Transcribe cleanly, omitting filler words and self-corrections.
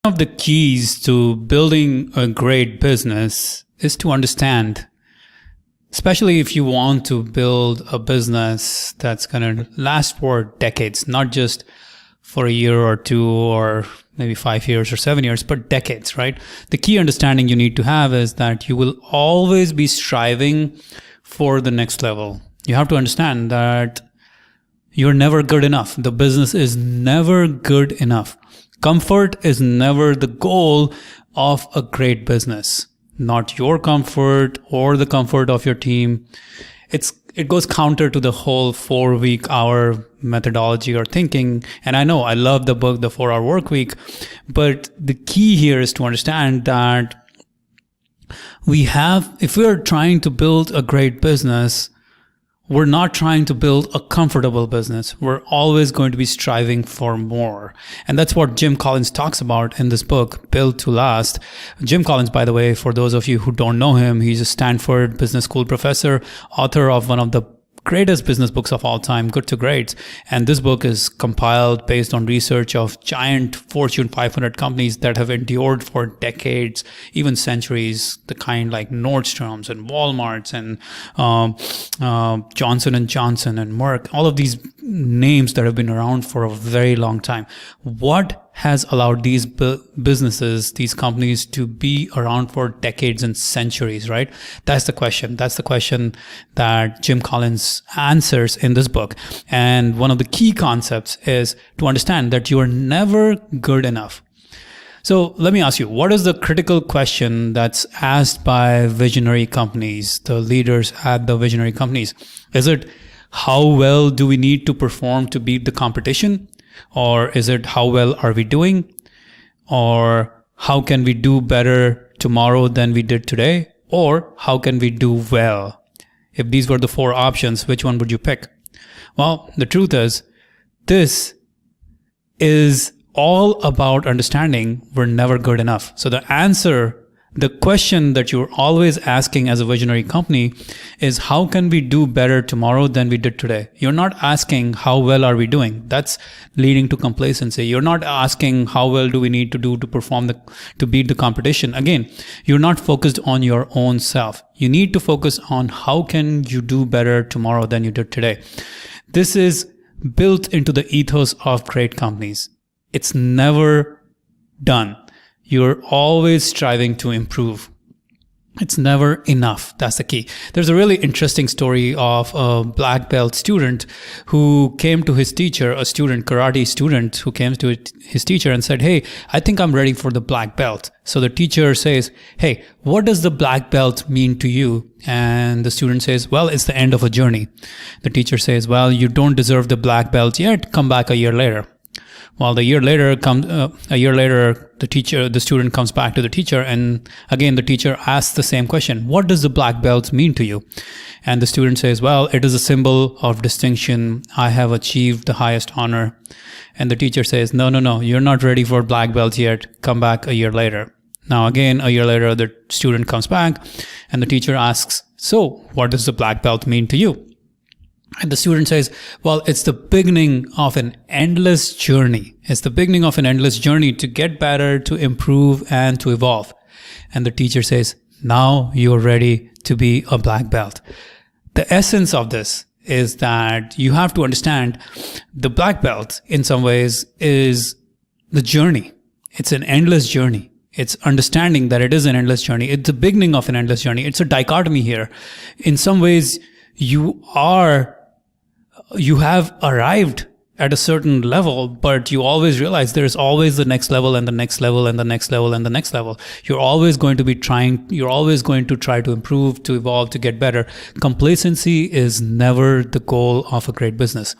One of the keys to building a great business is to understand, especially if you want to build a business that's going to last for decades, not just for a year or two or maybe 5 years or 7 years, but decades, right? The key understanding you need to have is that you will always be striving for the next level. You have to understand that you're never good enough. The business is never good enough. Comfort is never the goal of a great business. Not your comfort or the comfort of your team. It goes counter to the whole 4-week hour methodology or thinking. And I know I love the book, The 4-Hour Workweek, but the key here is to understand that if we're trying to build a great business, we're not trying to build a comfortable business. We're always going to be striving for more. And that's what Jim Collins talks about in this book, Built to Last. Jim Collins, by the way, for those of you who don't know him, he's a Stanford Business School professor, author of one of the greatest business books of all time, Good to Great. And this book is compiled based on research of giant Fortune 500 companies that have endured for decades, even centuries, the kind like Nordstrom's and Walmart's and Johnson & Johnson and Merck, all of these names that have been around for a very long time. What has allowed these businesses, these companies to be around for decades and centuries, right? That's the question. That's the question that Jim Collins answers in this book. And one of the key concepts is to understand that you are never good enough. So let me ask you, what is the critical question that's asked by visionary companies, the leaders at the visionary companies? Is it, how well do we need to perform to beat the competition? Or is it, how well are we doing? Or how can we do better tomorrow than we did today? Or how can we do well? If these were the 4 options, which one would you pick? Well, the truth is, this is all about understanding we're never good enough. So the question that you're always asking as a visionary company is, how can we do better tomorrow than we did today? You're not asking, how well are we doing? That's leading to complacency. You're not asking, how well do we need to do to beat the competition? Again, you're not focused on your own self. You need to focus on how can you do better tomorrow than you did today. This is built into the ethos of great companies. It's never done. You're always striving to improve. It's never enough. That's the key. There's a really interesting story of a black belt student who came to his teacher, a karate student who came to his teacher and said, "Hey, I think I'm ready for the black belt." So the teacher says, "Hey, what does the black belt mean to you?" And the student says, "Well, it's the end of a journey." The teacher says, "Well, you don't deserve the black belt yet. Come back a year later." Well, a year later, the student comes back to the teacher, and again, the teacher asks the same question: "What does the black belt mean to you?" And the student says, "Well, it is a symbol of distinction. I have achieved the highest honor." And the teacher says, No, you're not ready for black belt yet. Come back a year later." Now, again, a year later, the student comes back, and the teacher asks, "So, what does the black belt mean to you?" And the student says, "Well, it's the beginning of an endless journey. It's the beginning of an endless journey to get better, to improve, and to evolve." And the teacher says, "Now you're ready to be a black belt." The essence of this is that you have to understand the black belt in some ways is the journey. It's an endless journey. It's understanding that it is an endless journey. It's the beginning of an endless journey. It's a dichotomy here. In some ways, you have arrived at a certain level, but you always realize there's always the next level and the next level and the next level and the next level. You're always going to try to improve, to evolve, to get better. Complacency is never the goal of a great business.